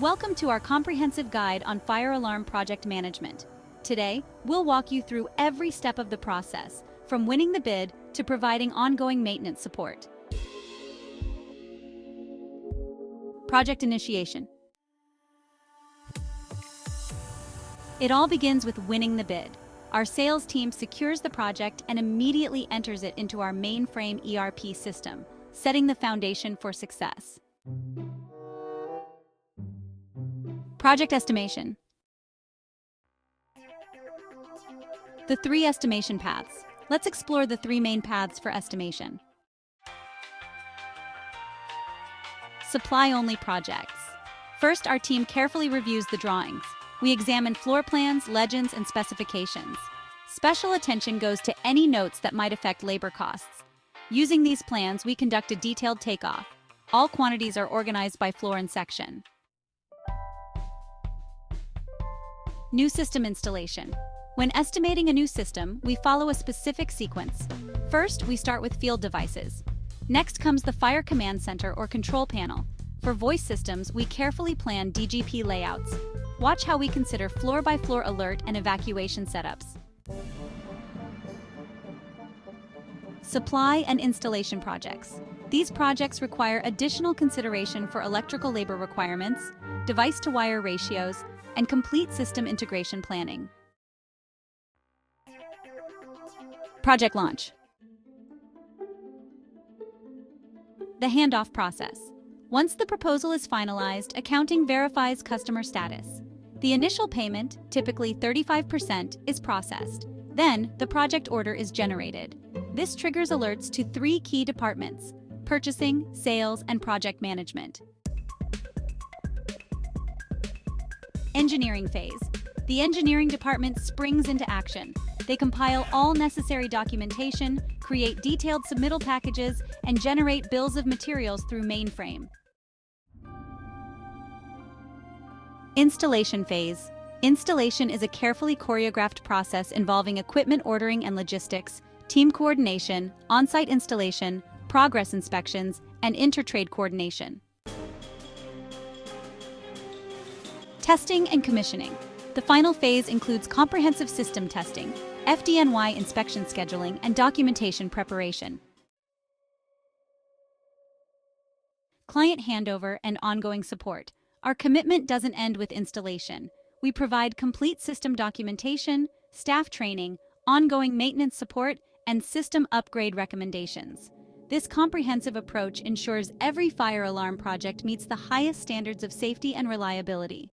Welcome to our comprehensive guide on fire alarm project management. Today, we'll walk you through every step of the process, from winning the bid to providing ongoing maintenance support. Project initiation. It all begins with winning the bid. Our sales team secures the project and immediately enters it into our mainframe ERP system, setting the foundation for success. Project estimation. The 3 estimation paths. Let's explore the 3 main paths for estimation. Supply-only projects. First, our team carefully reviews the drawings. We examine floor plans, legends, and specifications. Special attention goes to any notes that might affect labor costs. Using these plans, we conduct a detailed takeoff. All quantities are organized by floor and section. New system installation. When estimating a new system, we follow a specific sequence. First, we start with field devices. Next comes the fire command center or control panel. For voice systems, we carefully plan DGP layouts. Watch how we consider floor-by-floor alert and evacuation setups. Supply and installation projects. These projects require additional consideration for electrical labor requirements, device-to-wire ratios, and complete system integration planning. Project launch. The handoff process. Once the proposal is finalized, accounting verifies customer status. The initial payment, typically 35%, is processed. Then, the project order is generated. This triggers alerts to 3 key departments: purchasing, sales, and project management. Engineering phase. The engineering department springs into action. They compile all necessary documentation, create detailed submittal packages, and generate bills of materials through mainframe. Installation phase. Installation is a carefully choreographed process involving equipment ordering and logistics, team coordination, on-site installation, progress inspections, and inter-trade coordination. Testing and commissioning. The final phase includes comprehensive system testing, FDNY inspection scheduling, and documentation preparation. Client handover and ongoing support. Our commitment doesn't end with installation. We provide complete system documentation, staff training, ongoing maintenance support, and system upgrade recommendations. This comprehensive approach ensures every fire alarm project meets the highest standards of safety and reliability.